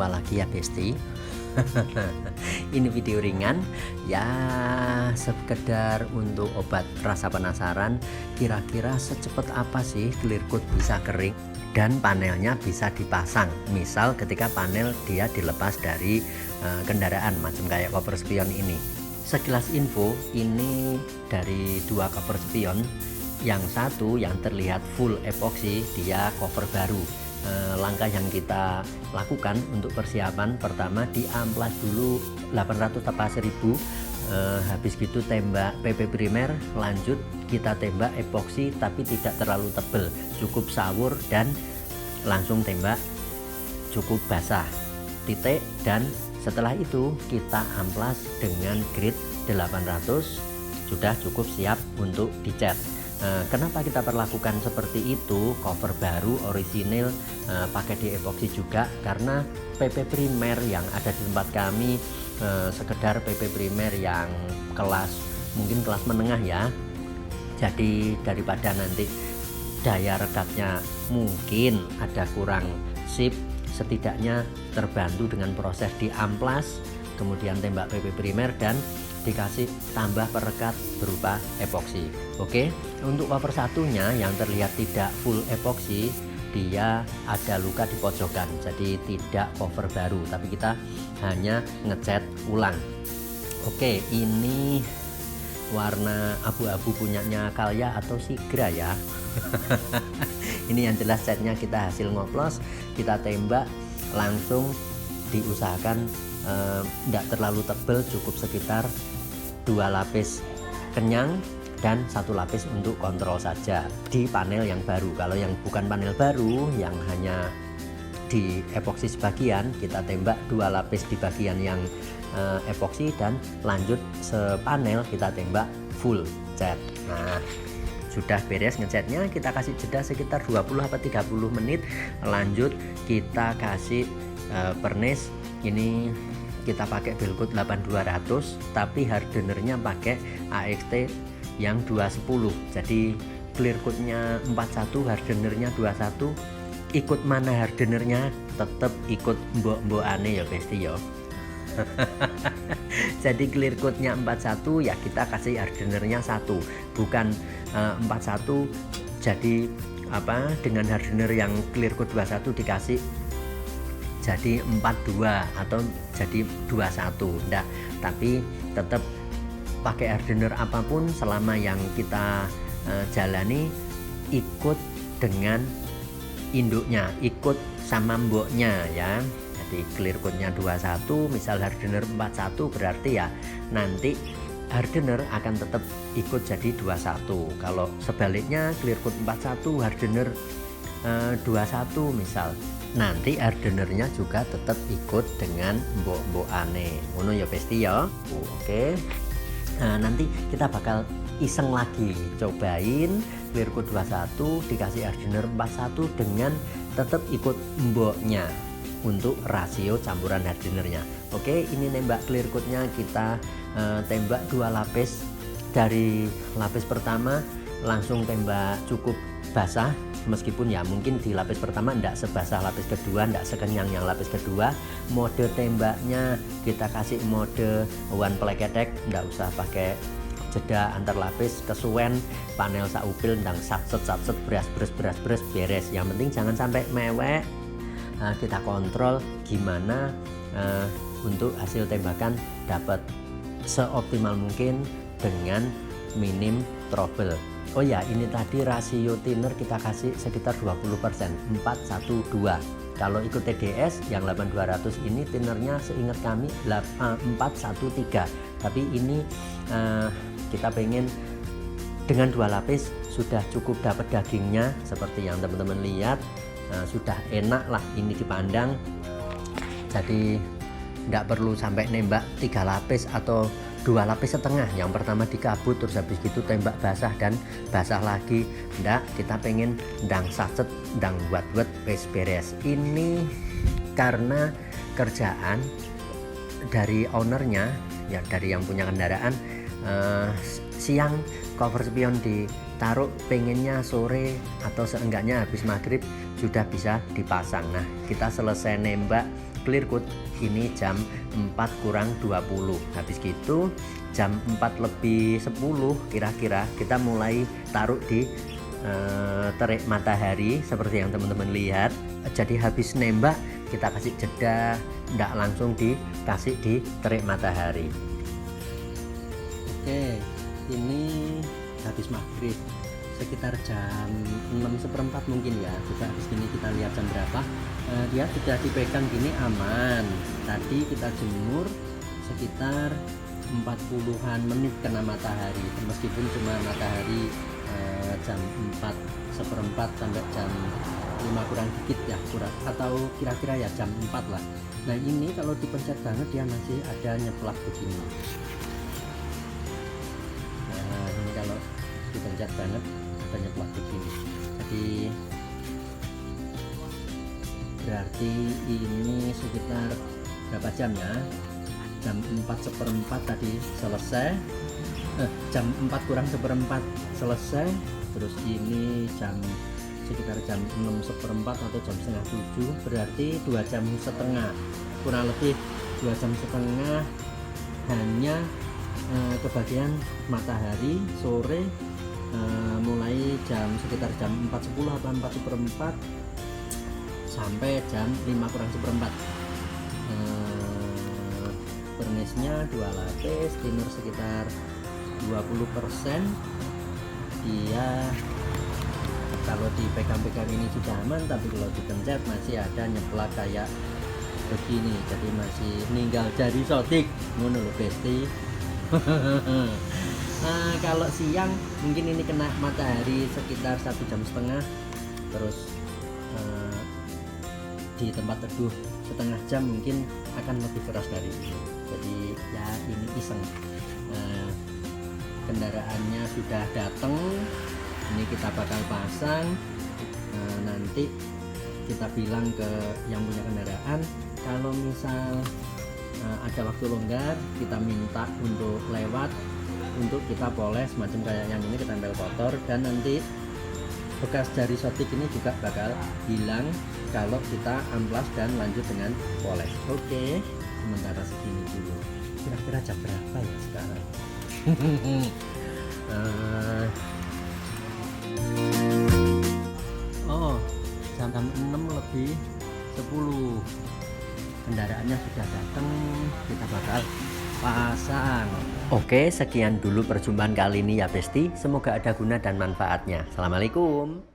jumpa lagi ya Besti. Ini video ringan ya, sekedar untuk obat rasa penasaran. Kira-kira secepat apa sih Clearcoat bisa kering dan panelnya bisa dipasang? Misal ketika panel dia dilepas dari kendaraan macam kayak cover spion ini. Sekilas info, ini dari dua cover spion. Yang satu yang terlihat full epoxy, dia cover baru. Langkah yang kita lakukan untuk persiapan, pertama di amplas dulu 800 apa 1000, habis gitu tembak PP primer, lanjut kita tembak epoxy tapi tidak terlalu tebal, cukup sawur, dan langsung tembak cukup basah titik, dan setelah itu kita amplas dengan grid 800, sudah cukup siap untuk dicat. Kenapa kita perlakukan seperti itu, cover baru orisinil, pakai di epoxy juga, karena PP primer yang ada di tempat kami sekedar PP primer yang mungkin kelas menengah ya. Jadi daripada nanti daya rekatnya mungkin ada kurang sip, setidaknya terbantu dengan proses di amplas, kemudian tembak PP primer, dan dikasih tambah perekat berupa epoxy. Oke, untuk cover satunya yang terlihat tidak full epoxy, dia ada luka di pojokan, jadi tidak cover baru, tapi kita hanya ngecat ulang. Oke, ini warna abu-abu punyanya Kalya atau Sigra ya. Ini yang jelas catnya kita hasil ngoplos, kita tembak langsung, diusahakan tidak terlalu tebal, cukup sekitar 2 lapis kenyang dan 1 lapis untuk kontrol saja di panel yang baru. Kalau yang bukan panel baru, yang hanya di epoxy sebagian, kita tembak 2 lapis di bagian yang epoxy, dan lanjut sepanel kita tembak full cat. Nah, sudah beres ngecatnya, kita kasih jeda sekitar 20-30 menit, lanjut kita kasih pernis. Ini kita pakai Belcoat 8200, tapi hardenernya pakai AXT yang 210. Jadi Clearcoatnya 41, hardenernya 21. Ikut mana hardenernya, tetap ikut mbok-mbok aneh ya Besti ya. Jadi Clearcoatnya 41 ya kita kasih hardenernya 1, bukan 41. Jadi dengan hardener yang Clearcoat 21 dikasih jadi 42 atau jadi 21, enggak, tapi tetap pakai hardener apapun selama yang kita jalani ikut dengan induknya, ikut sama mboknya ya. Jadi Clearcoatnya 21, misal hardener 41, berarti ya nanti hardener akan tetap ikut jadi 21. Kalau sebaliknya Clearcoat 41 hardener 21 misal, nanti hardenernya juga tetap ikut dengan mbok-mbok aneh. Ngono ya Besti ya. Oke. Nah, nanti kita bakal iseng lagi, cobain Clearcoat 21 dikasih hardener 41 dengan tetap ikut mboknya untuk rasio campuran hardenernya. Oke, ini nembak Clearcoatnya kita tembak 2 lapis. Dari lapis pertama langsung tembak cukup basah, meskipun ya mungkin di lapis pertama tidak sebasah lapis kedua, tidak sekenyang yang lapis kedua. Mode tembaknya kita kasih mode one pleketek, tidak usah pakai jeda antar lapis, kesuwen panel saupil ndang satset beras beres. Yang penting jangan sampai mewek. Kita kontrol gimana untuk hasil tembakan dapat seoptimal mungkin dengan minim trouble. Oh ya, ini tadi rasio thinner kita kasih sekitar 20%, 4:1:2. Kalau ikut TDS yang 8200 ini thinnernya seingat kami 4:1:3. Tapi ini kita pengen dengan 2 lapis sudah cukup dapat dagingnya, seperti yang teman-teman lihat. Sudah enak lah ini dipandang. Jadi tidak perlu sampai nembak 3 lapis atau 2 lapis setengah. Yang pertama dikabut, terus habis gitu tembak basah dan basah lagi. Ndak, kita pengen ndang sacet, ndang buat beres. Ini karena kerjaan dari ownernya ya, dari yang punya kendaraan, siang cover spion ditaruh, pengennya sore atau seenggaknya habis maghrib sudah bisa dipasang. Nah, kita selesai nembak clear coat ini jam 4 kurang 20. Habis gitu jam 4 lebih 10 kira-kira kita mulai taruh di terik matahari seperti yang teman-teman lihat. Jadi habis nembak kita kasih jeda, tidak langsung dikasih di terik matahari. Oke, ini habis maghrib sekitar jam 6:15 mungkin ya. Coba habis ini kita lihat jam berapa. Dia sudah dipegang gini aman. Tadi kita jemur sekitar 40-an menit kena matahari, meskipun cuma matahari jam 4:15 sampai jam 5 kurang dikit ya, kurang, atau kira-kira ya jam 4 lah. Nah ini kalau dipencet banget dia masih ada nyeplak begini. Nah ini kalau dipencet banget ada nyeplak begini, jadi berarti ini sekitar berapa jam ya, jam 4:15 tadi selesai, jam 4 kurang 1/4 selesai. Terus ini jam sekitar jam 6:15 atau jam setengah 7, berarti 2 jam setengah, kurang lebih 2 jam setengah hanya kebagian matahari sore, mulai jam sekitar jam 4:10 atau 4:15 sampai jam 5 kurang 1/4. Furnace-nya 2 lapis, thinner sekitar 20%. Dia kalau dipegang-pegang ini sudah aman, tapi kalau dipencet masih ada nyeplak kayak begini, jadi masih ninggal jari sotik ngono lho besti. Nah kalau siang mungkin ini kena matahari sekitar 1,5 jam, terus di tempat teduh setengah jam mungkin akan lebih keras dari ini. Jadi ya ini iseng. Kendaraannya sudah datang, ini kita bakal pasang. Nanti kita bilang ke yang punya kendaraan kalau misal ada waktu longgar, kita minta untuk lewat untuk kita poles macam kayak yang ini, kita tempel kotor, dan nanti bekas jari sotik ini juga bakal hilang kalau kita amplas dan lanjut dengan poles. Oke, sementara segini dulu. Kira-kira jam berapa ya sekarang? Oh, jam 6:10. Kendaraannya sudah datang, kita bakal pasang. Oke, sekian dulu perjumpaan kali ini ya Besti. Semoga ada guna dan manfaatnya. Assalamualaikum.